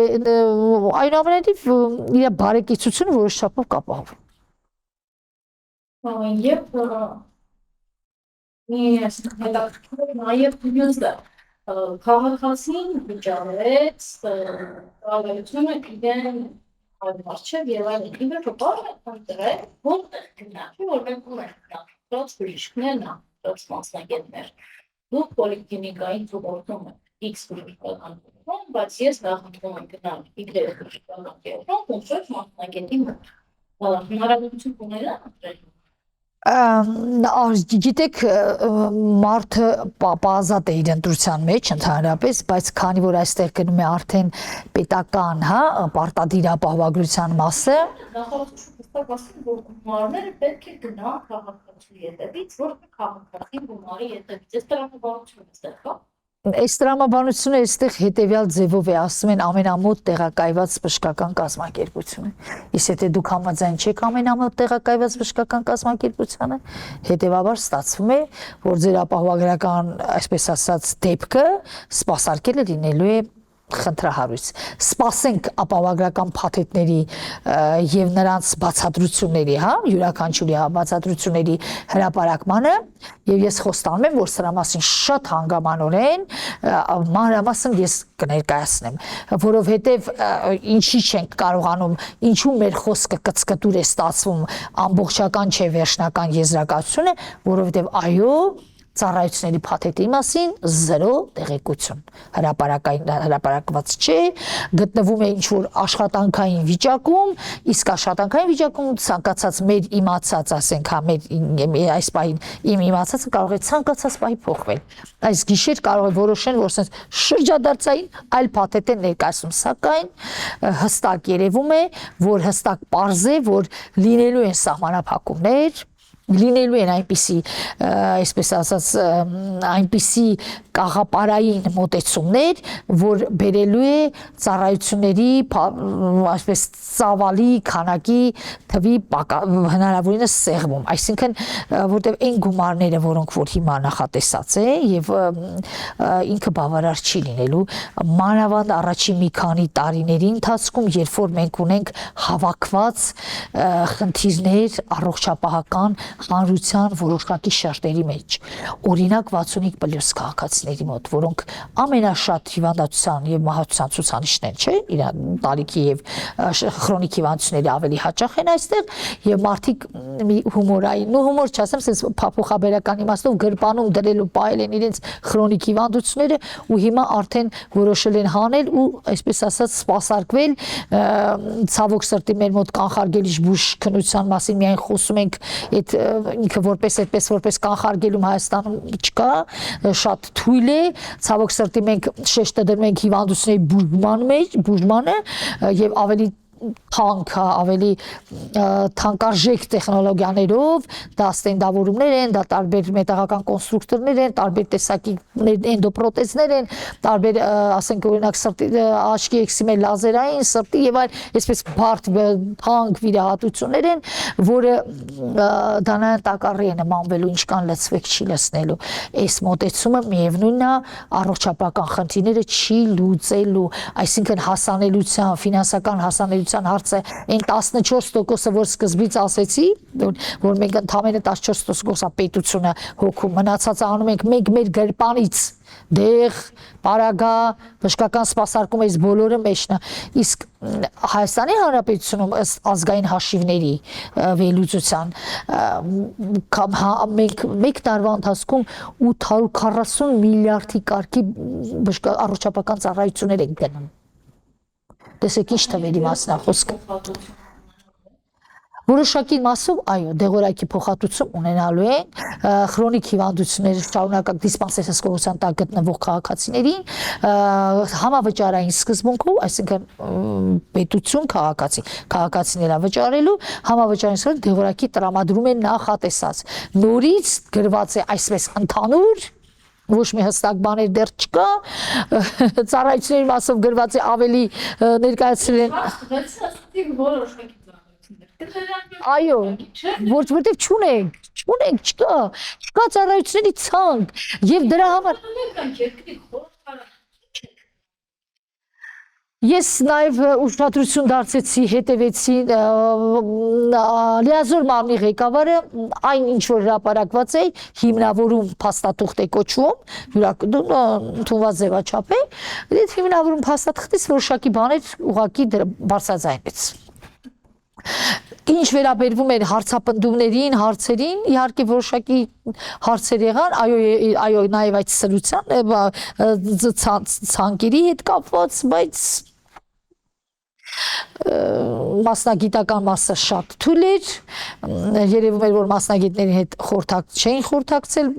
այնուամենայնիվ իր բարեկեցությունը որոշ չափով կապահովի Եվ նաև մյուսը քաղաքացին վճարեց ավելությունը իրեն արմարչև եւ այլն ինքը կապարը ընտրել որտեղ գնացի որ մենք ունենք դոց բժիշկներն դոց մասնագետներ դուք պոլիկլինիկային ծուղորդում եք X բժշկական բայց ես նախընտրում եմ գնալ Y բժշկական կենտրոն կոնկրետ մասնագետի մոտ հնարավորություն ունենա ընտրել Գիտեք մարդը ազատ է իր ընտրության մեջ ընդհանրապես, բայց քանի որ այստեղ գնում է արդեն պետական, հա, պարտադիր ապահովագրության մասը, նախորդում ասում որ գումարները պետք է գնան քաղաքացու ետևից, որ քաղաքացին գումարի ետևից, այս տրամաբանությունը այստեղ կա Այս տրամաբանությունը այստեղ հետևյալ ձևով է ասում են ամենամոտ տեղակայված բժշկական կազմակերպությունը։ Իսկ եթե դուք համաձայն չեք ամենամոտ տեղակայված բժշկական կազմակերպությանը, հետևաբար ստացվում է, որ ձեր ապահովագրական, այսպես ասած, դեպքը սպասարկելը լինելու է խնդրահարույց։ Սպասենք ապահովագրական փաթեթների եւ նրանց բացատրությունների, հա, յուրաքանչյուրի բացատրությունների հրապարակմանը եւ ես խոստանում եմ, որ սրա մասին շատ հանգամանորեն մանրամասն ես կներկայացնեմ, որովհետեւ ինչի չենք կարողանում, ինչու մեր խոսքը կծկտուր է ստացվում, ամբողջական չէ վերջնական եզրակացությունը, որովհետեւ այո ծառայությունների փաթեթի մասին 0 տեղեկություն։ Հրապարակված չէ, գտնվում է ինչ-որ աշխատանքային վիճակում, իսկ աշխատանքային վիճակում ցանկացած մեր իմացած, ասենք, այս պահին իմ իմացածը կարող է ցանկացած պահի փոխվել։ Այս գիշեր կարող է որոշեն, որ sense շրջադարձային այլ փաթեթ են ներկայացում, սակայն հստակ երևում է, որ հստակ պարզ է, որ լինելու են սահմանափակումներ, լինելու են այնպիսի, այսպես ասած, այնպիսի կաղապարային մոտեցումներ, որ բերելու է ծառայությունների, այսպես ծավալի, քանակի, թվի հնարավորինս սեղմում, այսինքն, որտեղ այն գումարները, որոնք որ հիմա նախատեսած է եւ ինքը բավարար չի լինելու, մանավանդ առաջին մի քանի տարիների ընթացքում, երբ որ մենք ունենք հավաքված խնդիրներ առողջապահական հանրության որոշակի շերտերի մեջ, օրինակ 65+ քաղաքացիների մոտ, որոնք ամենաշատ հիվանդացության եւ մահացության ցուցանիշներն չէ, իրար տարիքի եւ քրոնիկ հիվանդությունների ավելի հաճախ են այստեղ եւ մարդիկ մի հումորային, հումոր չասեմ, sense փափոխաբերական իմաստով գրպանում դրելու պահել են իրենց քրոնիկ հիվանդությունները ու հիմա արդեն որոշել են հանել ու այսպես ասած սպասարկվել, ցավոք սրտի մեր մոտ կանխարգելիչ բուժ քննության մասին միայն խոսում ենք, այդ ինքը որպես կանխարգելում Հայաստանում չկա, շատ թույլ է, ցավոք սրտի մենք շեշտը դնում ենք հիվանդությունների բուժմանը եւ ավելի թանկ, ավելի թանկարժեք տեխնոլոգիաներով, դա ստենդավորումներ են, դա տարբեր մետաղական կոնստրուկտորներ են, տարբեր տեսակի էնդոպրոթեզներ են, տարբեր, ասենք օրինակ սրտի աչքի էքսիմեր լազերային, սրտի եւ այլ, այսպես բարդ թանկ վիրահատություններ են, որը դանային տակառի է նմանվելու, ինչքան լցվեք չի լցնելու։ Այս մոտեցումը միևնույնն է, առողջապահական խնդիրները չի լուծելու, այսինքն հասանելիության, ֆինանսական հասանելիության հարցը այն 14%-ը, որ սկզբից ասեցի, որ մենք ընդամենը 14%-ը պետությունը հոգում, մնացածը անում ենք մենք մեր գրպանից, դեղ, պարագա, բժշկական սպասարկում այս բոլորը մեջն է, իսկ Հայաստանի Հանրապետությունում ըստ ազգային հաշիվների վերլուծության մենք մեկ տարվա ընթացքում 840 միլիարդի կարգի առողջապահական ծառայություններ ենք գնում։ Տեսեք ինչ թվերի մասն է խոսքը։ Որոշակի մասով, այո, դեղորայքի փոխհատուցում ունենալու են, քրոնիկ հիվանդությունների շարունակական դիսպանսերային հսկողության տակ գտնվող քաղաքացիներին համավճարային սկզբունքով, այսինքն պետություն քաղաքացիները վճարելու համավճարային սկզբունքով դեղորայքի տրամադրում են նախատեսած։ Նորից գրված է այսպես ընդհանուր ոչ մի հստակ բաներ դեռ չկա, ծառայությունների մասով գրված է ավելի ներկայացրել են այո, որտեղ չունենք, չկա ծառայությունների ցանկ եւ դրա համար Ես նաև ուշադրություն դարձեցի, հետևեցի լիազոր մարմնի ղեկավարը այն ինչ որ հրապարակված է հիմնավորում փաստաթուղթ է կոչվում, ընդունված ձևաչափ է, այդ հիմնավորում փաստաթղթից որոշակի բաներ ուղղակի բարձրաձայնեց։ Ինչ վերաբերվում էր հարցապնդումներին, հարցերին, իհարկե որոշակի հարցեր եղան, այո, նաև այդ սրության ցանկերի հետ կապված, բայց մասնագիտական մասը շատ թույլ էր, երևում էր, որ մասնագետների հետ չէին խորհրդակցել,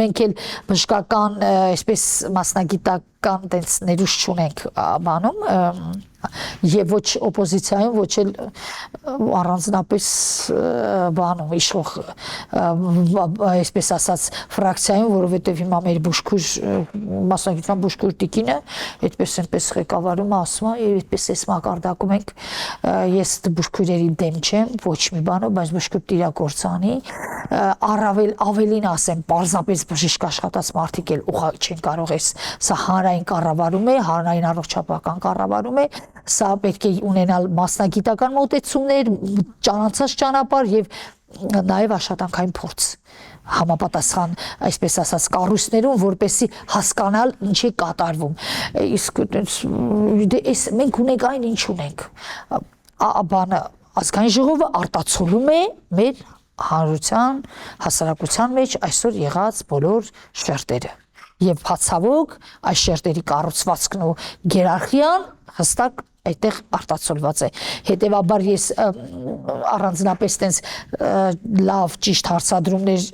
մենք էլ բժշկական, այսպես մասնագիտական տենց ներուժ չունենք բանում, եւ ոչ օպոզիցիայում, ոչ էլ առանձնապես բանում իշխող այսպես ասած ֆրակցիայում, որովհետեւ հիմա մեր բուժքույր մասնագիտական բուժքույր տիկինը այդպես ղեկավարում ասում է, եւ այդպես էս մակարդակում ենք, ես բուժքույրերի դեմ չեմ, ոչ մի բանով, բայց բուժքույր տիրակորցանի, առավել ավելին ասեմ, պարզապես բժիշկ աշխատած մարդիկ էլ ուղղակի չեն կարող էս, սա հանրային կառավարում է, հանրային առողջապահական կառավարում է, սա պետք է ունենալ մասնագիտական մոտեցումներ, ճանաչած ճանապարհ եւ նաեւ աշխատանքային փորձ համապատասխան, այսպես ասած, կառույցներում, որպեսզի հասկանալ ինչ է կատարվում։ Իսկ այս մենք ունենք այն ինչ ունենք։ Բանը ազգային ժողովը արտացոլում է մեր հանրության հասարակության մեջ այսօր եղած բոլոր շերտերը եւ բացավոք այս շերտերի կառուցվածքն ու գերարխիան հստակ այդտեղ արտացոլված է հետեւաբար ես առանձնապես տենց լավ ճիշտ հարցադրումներ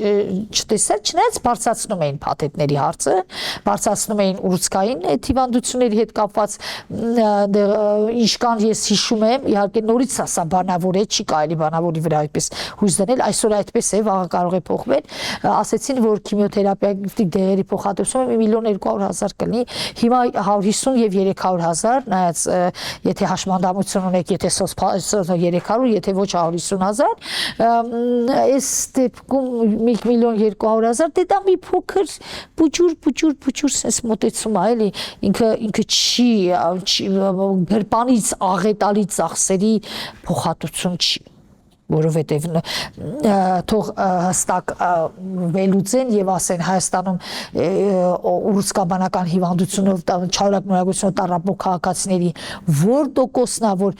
չտեսա չնայած բարձրացնում էին փաթեթների հարցը բարձրացնում էին ուռուցքային հիվանդությունների հետ կապված ինչ կան ես հիշում եմ իհարկե նորից սա բանավոր է չի կարելի բանավորի վրա այդպես հույս դնել այսօր այդպես է վաղը կարող է փոխվել ասեցին որ քիմիոթերապևտիկ դեղերի փոխհատուցումը 1.200.000 կլինի հիմա 150 եւ 300.000 նայած եթե հաշմանդամություն ունեք, եթե 300, եթե ոչ 150.000, այս դեպքում 1.200.000, դե դա մի փոքր բուջուր sense մոտեցում է, էլի, ինքը չի գրպանից աղետալի ծախսերի փոխհատուցում չի որովհետև թող հստակ վերլուծեն եւ ասեն Հայաստանում ուռուցքաբանական հիվանդությունով չարակ նորագույնությունով տառապող քաղաքացիների որ տոկոսն է որ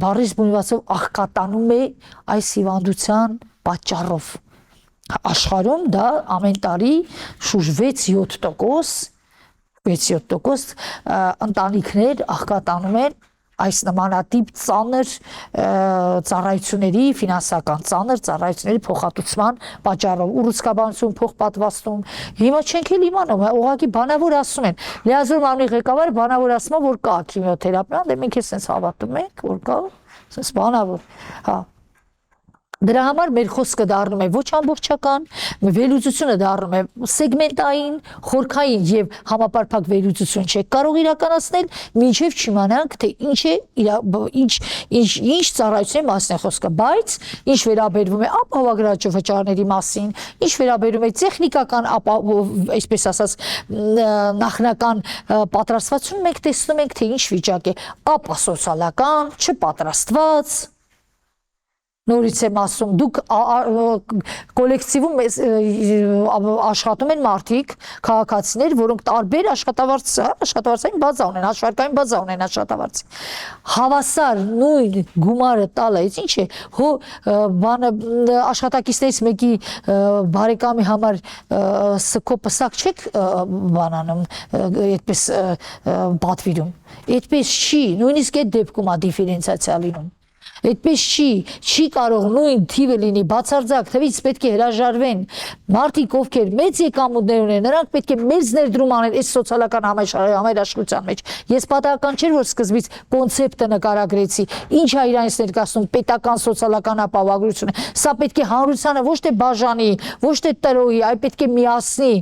բարիս բունվածով աղքատանում է այս հիվանդության պատճառով աշխարհում դա ամեն տարի շուրջ 6-7% ընտանիքներ աղքատանում են այս նմանատիպ ծանր ծառայությունների ֆինանսական ծանր ծառայությունների փոխհատուցման պատճառով ուռուցքաբանություն փոխպատվաստում հիմա չենք էլ իմանում ուղղակի բանավոր ասում են լիազոր մարմնի ղեկավարը բանավոր ասում է որ կա քիմիոթերապիա դե մենք էլ sense հավատում ենք որ կա sense բանավոր հա Դրա համար մեր խոսքը դառնում է ոչ ամբողջական, վերլուծությունը դառնում է սեգմենտային, խորքային եւ համապարփակ վերլուծություն չէ կարող իրականացնել, մինչեւ չիմանանք թե ինչ է ինչ ծառայությունների մասին է խոսքը, բայց ինչ վերաբերվում է ապահովագրաճ վճարների մասին, ինչ վերաբերվում է տեխնիկական այսպես ասած նախնական պատրաստվածություն մենք տեսնում ենք թե ինչ վիճակ է, ապասոցիալական, չպատրաստված Նորից եմ ասում, դուք կոլեկտիվում աշխատում են մարդիկ, քաղաքացիներ, որոնք տարբեր աշխատավարձային բազա ունեն, հաշվարկային բազա ունեն աշխատավարձի։ Հավասար նույն գումարը տալը, ինչ է, աշխատակիցներից մեկի բարեկամի համար սքոպսակ չեք բանանում, այդպես պատվիրում։ Այդպես չի, նույնիսկ այդ դեպքում է դիֆերենցիացիա լինում։ Այդպես չի կարող նույն թիվը լինի բացարձակ թվից պետք է հրաժարվեն մարդիկ ովքեր մեծ եկամուտներ ունեն նրանք պետք է մեծ ներդրում անեն այս սոցիալական համերաշխության մեջ ես պատահական չէր որ սկզբից կոնցեպտը նկարագրեցի ինչ է իրանից ներկայացնում պետական սոցիալական ապահովագրությունը սա պետք է հանրությանը ոչ թե բաժանի ոչ թե տրոհի այլ պետք է միացնի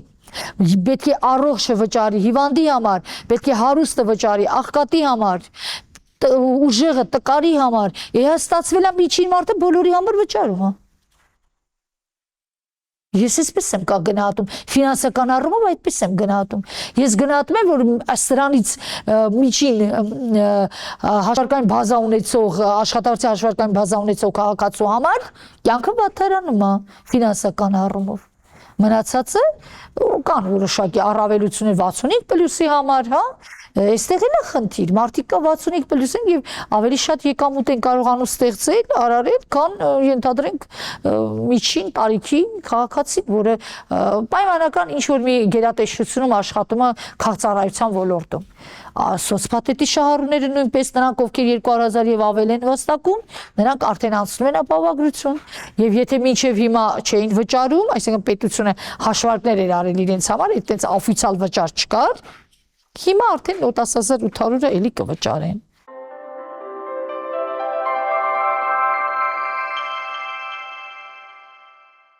պետք է առողջը վճարի հիվանդի համար պետք է հարուստը վճարի աղքատի համար ուժեղը տկարի համար ստացվել է միջին մարդը բոլորի համար վճարում հա Ես այսպես եմ գնահատում ֆինանսական առումով այդպես եմ գնահատում ես գնահատում եմ որ սրանից միջին հաշվարկային բազա ունեցող աշխատավարձի հաշվարկային բազա ունեցող քաղաքացու համար կյանքը վատթարանում է ֆինանսական առումով մնացածը կան որոշակի առավելություններ 65+-ի համար հա Այստեղ էլ է խնդիր, մարդիկ կա 65+-ին եւ ավելի շատ եկամուտ են կարողանում ստեղծել, արարել, քան ենթադրենք միջին տարիքի քաղաքացին, որը պայմանական ինչ որ մի գերատեսչությունում աշխատում է քաղաքացիության ոլորտում։ Սոցիոպաթետի շահառուները նույնպես նրանք ովքեր 200.000 եւ ավել են վաստակում, նրանք արդեն անցնում են ապահովագրություն եւ եթե մինչեւ հիմա չէին վճարում, այսինքն պետությունը հաշվարկներ էր արել իրենց համար, այդտենց օֆիցիալ վճար չկար Հիմա արդեն 10.800-ը էլի կվճարեն։